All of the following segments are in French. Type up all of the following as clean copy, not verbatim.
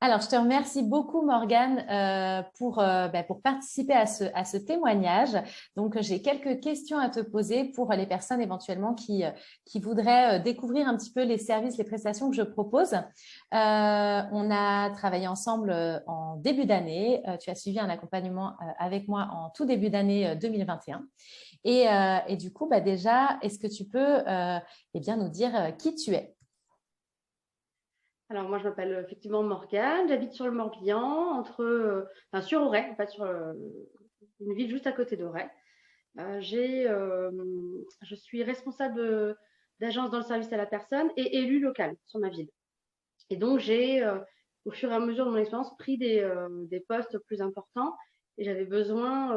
Alors, je te remercie beaucoup, Morgane, pour participer à ce témoignage. Donc, j'ai quelques questions à te poser pour les personnes éventuellement qui voudraient découvrir un petit peu les services, les prestations que je propose. On a travaillé ensemble en début d'année. Tu as suivi un accompagnement avec moi en tout début d'année 2021. Et du coup, déjà, est-ce que tu peux eh bien, nous dire qui tu es? Alors moi, je m'appelle effectivement Morgane, j'habite sur le Morbihan, sur Auray, en fait, sur une ville juste à côté d'Auray. Je suis responsable d'agence dans le service à la personne et élue locale sur ma ville. Et donc, au fur et à mesure de mon expérience, pris des postes plus importants et j'avais besoin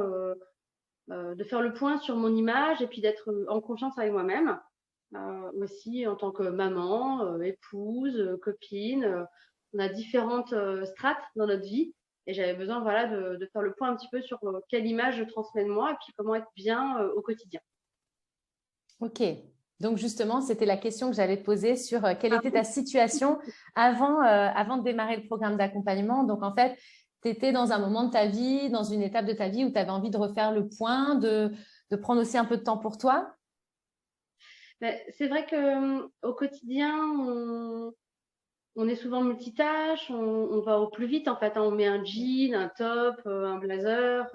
de faire le point sur mon image et puis d'être en confiance avec moi-même. Aussi en tant que maman, épouse, copine. On a différentes strates dans notre vie et j'avais besoin voilà, de faire le point un petit peu sur quelle image je transmets de moi et puis comment être bien au quotidien. Ok. Donc justement, c'était la question que j'allais te poser sur quelle était ta situation avant de démarrer le programme d'accompagnement. Donc en fait, tu étais dans un moment de ta vie, dans une étape de ta vie où tu avais envie de refaire le point, de prendre aussi un peu de temps pour toi. Mais c'est vrai que au quotidien, on est souvent multitâche, on va au plus vite en fait, hein. On met un jean, un top, un blazer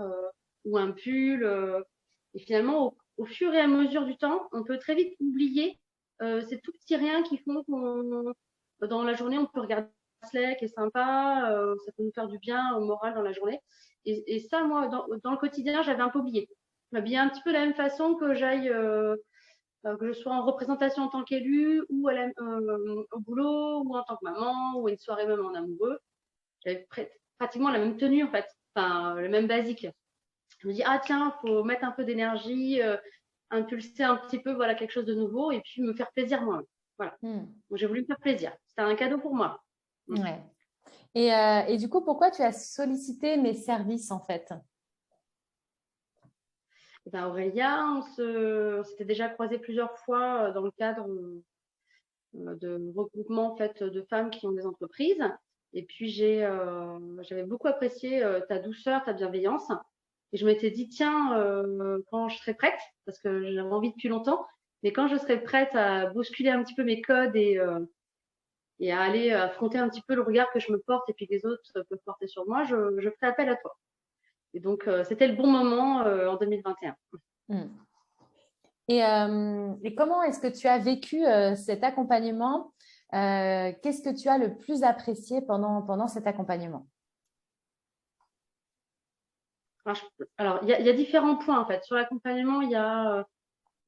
ou un pull. Et finalement, au fur et à mesure du temps, on peut très vite oublier ces tout petits riens qui font qu'on, dans la journée, on peut regarder un bracelet qui est sympa, ça peut nous faire du bien au moral dans la journée. Et ça, moi, dans le quotidien, j'avais un peu oublié. Je m'habillais un petit peu de la même façon que que je sois en représentation en tant qu'élue ou au boulot ou en tant que maman ou une soirée même en amoureux. J'avais pratiquement la même tenue en fait, enfin le même basique. Je me dis ah tiens, faut mettre un peu d'énergie, impulser un petit peu voilà quelque chose de nouveau et puis me faire plaisir moi. Voilà. Hmm. Donc j'ai voulu me faire plaisir. C'était un cadeau pour moi. Mm. Ouais. Et du coup, pourquoi tu as sollicité mes services en fait? Et ben Aurélia, on s'était déjà croisés plusieurs fois dans le cadre de regroupement en fait de femmes qui ont des entreprises. Et puis j'avais beaucoup apprécié ta douceur, ta bienveillance. Et je m'étais dit tiens, quand je serai prête, parce que j'avais envie depuis longtemps, mais quand je serai prête à bousculer un petit peu mes codes et à aller affronter un petit peu le regard que je me porte et puis que les autres peuvent porter sur moi, je ferai appel à toi. Et donc c'était le bon moment en 2021. Hmm. Et comment est-ce que tu as vécu cet accompagnement? Qu'est-ce que tu as le plus apprécié pendant cet accompagnement? Alors, il y a différents points en fait. Sur l'accompagnement, il y a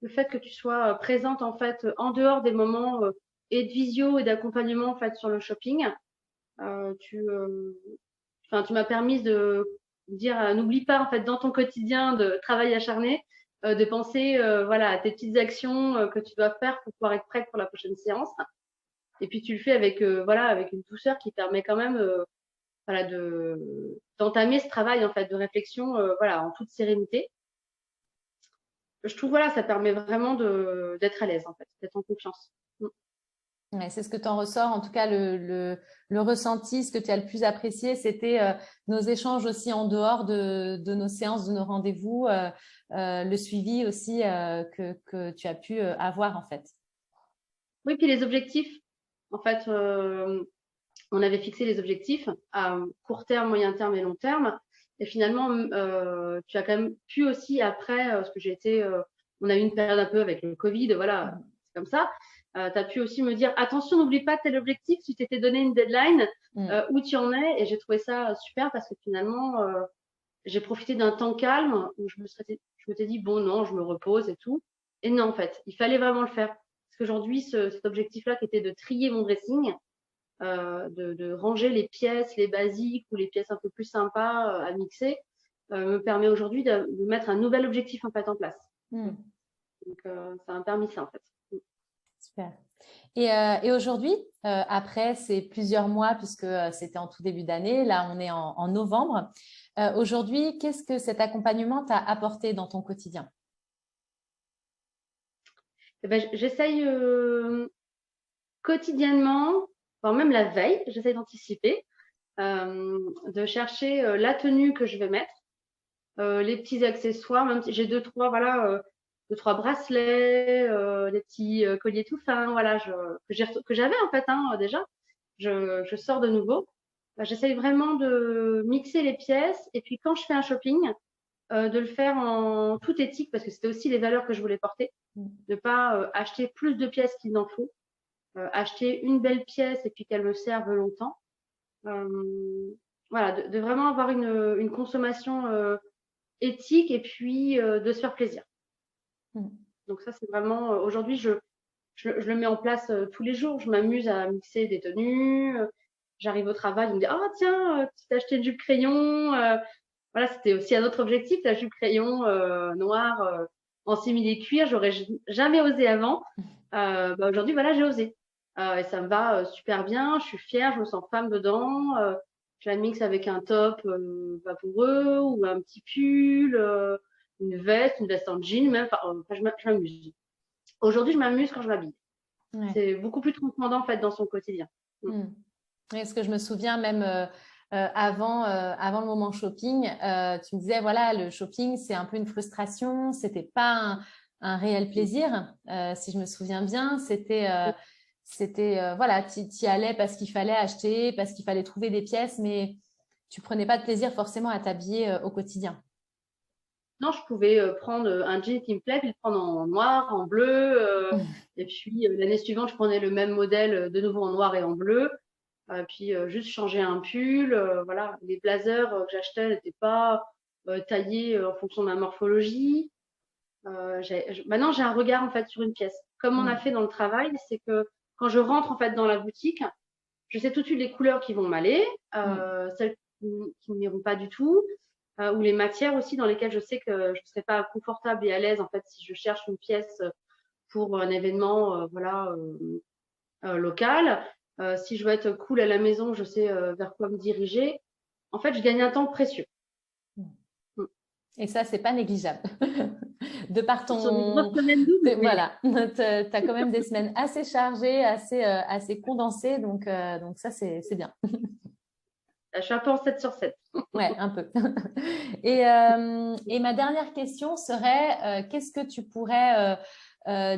le fait que tu sois présente en fait en dehors des moments et de visio et d'accompagnement en fait sur le shopping. Euh, tu, euh, tu m'as permis de dire n'oublie pas en fait dans ton quotidien de travail acharné, de penser voilà à tes petites actions que tu dois faire pour pouvoir être prête pour la prochaine séance. Et puis tu le fais avec voilà avec une douceur qui permet quand même voilà de d'entamer ce travail en fait de réflexion voilà en toute sérénité. Je trouve voilà ça permet vraiment de d'être à l'aise en fait, d'être en confiance. Mm. Ouais, c'est ce que tu en ressors. En tout cas, le ressenti, ce que tu as le plus apprécié, c'était nos échanges aussi en dehors de nos séances, de nos rendez-vous, le suivi aussi que tu as pu avoir en fait. Oui, puis les objectifs, en fait, on avait fixé les objectifs à court terme, moyen terme et long terme. Et finalement, tu as quand même pu aussi après, parce que on a eu une période un peu avec le Covid, voilà, c'est comme ça. Tu as pu aussi me dire, attention, n'oublie pas tel objectif, tu t'étais donné une deadline, Mm. où tu en es. Et j'ai trouvé ça super parce que finalement, j'ai profité d'un temps calme où je m'étais dit, bon, non, je me repose et tout. Et non, en fait, il fallait vraiment le faire. Parce qu'aujourd'hui, cet objectif-là qui était de trier mon dressing, de ranger les pièces, les basiques ou les pièces un peu plus sympas à mixer, me permet aujourd'hui de mettre un nouvel objectif en fait en place. Mm. Donc, ça m'a permis ça en fait. Super. Et aujourd'hui, après ces plusieurs mois, puisque c'était en tout début d'année, là on est en novembre, aujourd'hui, qu'est-ce que cet accompagnement t'a apporté dans ton quotidien? Et ben, j'essaye quotidiennement, voire même la veille, j'essaye d'anticiper. de chercher la tenue que je vais mettre, les petits accessoires, même si j'ai deux, trois, voilà, deux, trois bracelets, des petits colliers tout fins, voilà, que j'avais en fait déjà. Je sors de nouveau. J'essaye vraiment de mixer les pièces et puis quand je fais un shopping, de le faire en toute éthique parce que c'était aussi les valeurs que je voulais porter, de pas acheter plus de pièces qu'il n'en faut, acheter une belle pièce et puis qu'elle me serve longtemps. Voilà, de vraiment avoir une consommation éthique et puis de se faire plaisir. Donc ça, c'est vraiment, aujourd'hui, je le mets en place tous les jours. Je m'amuse à mixer des tenues. J'arrive au travail, on me dit, ah tiens, tu t'es acheté du crayon. Voilà, c'était aussi un autre objectif, la jupe crayon noir en simili-cuir. J'aurais jamais osé avant. Aujourd'hui, voilà, j'ai osé. Et ça me va super bien. Je suis fière, je me sens femme dedans. Je la mixe avec un top vaporeux ou un petit pull, une veste en jean, même. Je m'amuse. Aujourd'hui, je m'amuse quand je m'habille. Ouais. C'est beaucoup plus transcendant en fait dans son quotidien. Est-ce que je me souviens même avant le moment shopping, tu me disais voilà, le shopping c'est un peu une frustration, c'était pas un réel plaisir. Si je me souviens bien, c'était voilà, tu y allais parce qu'il fallait acheter, parce qu'il fallait trouver des pièces, mais tu prenais pas de plaisir forcément à t'habiller au quotidien. Non, je pouvais prendre un jean qui me plaît, puis le prendre en noir, en bleu. Et puis l'année suivante, je prenais le même modèle de nouveau en noir et en bleu. Puis juste changer un pull. Voilà, les blazers que j'achetais n'étaient pas taillés en fonction de ma morphologie. Maintenant, j'ai un regard en fait sur une pièce. Comme on a fait dans le travail, c'est que quand je rentre en fait dans la boutique, je sais tout de suite les couleurs qui vont m'aller, celles qui n'iront pas du tout, ou les matières aussi dans lesquelles je sais que je ne serai pas confortable et à l'aise en fait si je cherche une pièce pour un événement local. Si je veux être cool à la maison, je sais vers quoi me diriger. En fait, je gagne un temps précieux. Et ça, c'est pas négligeable. De par Sur des grosses semaines d'août, oui. Voilà, tu as quand même des semaines assez chargées, assez condensées, donc ça, c'est bien. Je suis un peu en 7 sur 7. Ouais, un peu. Et ma dernière question serait, qu'est-ce que tu pourrais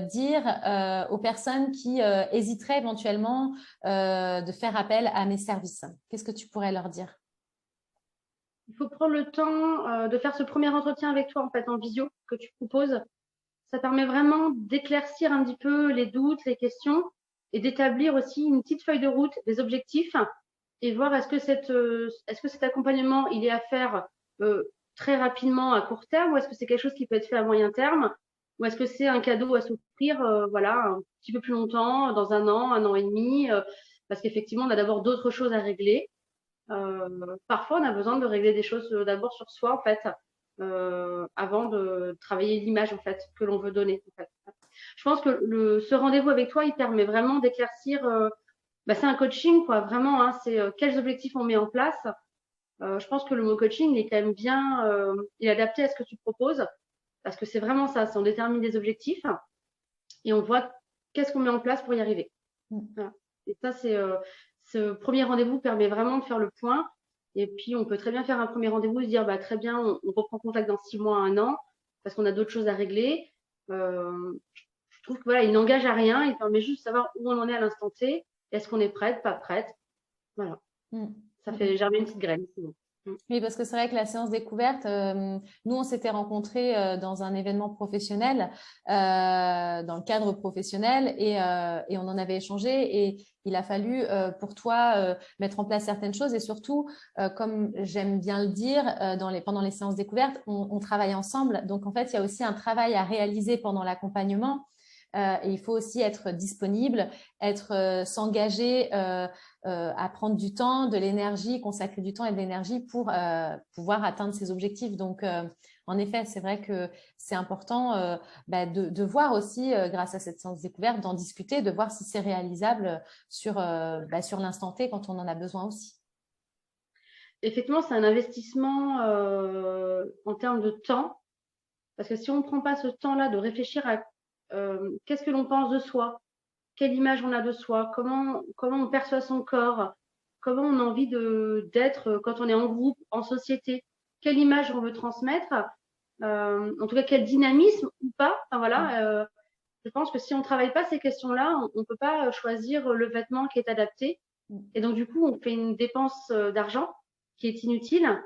dire aux personnes qui hésiteraient éventuellement de faire appel à mes services? Qu'est-ce que tu pourrais leur dire? Il faut prendre le temps de faire ce premier entretien avec toi en fait en visio que tu proposes. Ça permet vraiment d'éclaircir un petit peu les doutes, les questions et d'établir aussi une petite feuille de route, des objectifs et voir est-ce que cet accompagnement il est à faire très rapidement à court terme ou est-ce que c'est quelque chose qui peut être fait à moyen terme ou est-ce que c'est un cadeau à s'offrir voilà un petit peu plus longtemps dans un an et demi parce qu'effectivement on a d'abord d'autres choses à régler. Parfois on a besoin de régler des choses d'abord sur soi en fait avant de travailler l'image en fait que l'on veut donner en fait. Je pense que ce rendez-vous avec toi il permet vraiment d'éclaircir c'est un coaching quoi vraiment c'est quels objectifs on met en place. Je pense que le mot coaching il est quand même bien il est adapté à ce que tu proposes parce que c'est vraiment ça, on détermine des objectifs et on voit qu'est-ce qu'on met en place pour y arriver. Voilà. Et ça ce premier rendez-vous permet vraiment de faire le point. Et puis, on peut très bien faire un premier rendez-vous et se dire, très bien, on reprend contact dans 6 mois, 1 an, parce qu'on a d'autres choses à régler. Je trouve que voilà, il n'engage à rien, il permet juste de savoir où on en est à l'instant T. Est-ce qu'on est prête, pas prête? Voilà. Ça fait germer une petite graine. Oui, parce que c'est vrai que la séance découverte, nous, on s'était rencontrés dans un événement professionnel, dans le cadre professionnel, et on en avait échangé. Et il a fallu pour toi mettre en place certaines choses. Et surtout, comme j'aime bien le dire, pendant les séances découvertes, on travaille ensemble. Donc, en fait, il y a aussi un travail à réaliser pendant l'accompagnement. Et il faut aussi être disponible, s'engager à prendre du temps, de l'énergie, consacrer du temps et de l'énergie pour pouvoir atteindre ses objectifs. Donc, en effet, c'est vrai que c'est important de voir aussi, grâce à cette séance découverte, d'en discuter, de voir si c'est réalisable sur l'instant T quand on en a besoin aussi. Effectivement, c'est un investissement en termes de temps, parce que si on ne prend pas ce temps-là de réfléchir à qu'est-ce que l'on pense de soi, quelle image on a de soi, comment on perçoit son corps, comment on a envie d'être quand on est en groupe, en société, quelle image on veut transmettre, en tout cas quel dynamisme ou pas. Enfin, voilà, je pense que si on ne travaille pas ces questions-là, on ne peut pas choisir le vêtement qui est adapté. Et donc, du coup, on fait une dépense d'argent qui est inutile.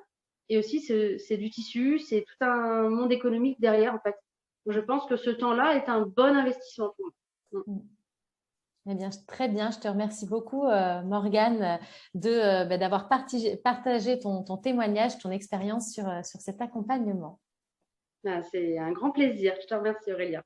Et aussi, c'est du tissu, c'est tout un monde économique derrière, en fait. Donc, je pense que ce temps-là est un bon investissement pour moi. Eh bien, très bien. Je te remercie beaucoup, Morgane, d'avoir partagé ton témoignage, ton expérience sur cet accompagnement. C'est un grand plaisir. Je te remercie, Aurélia.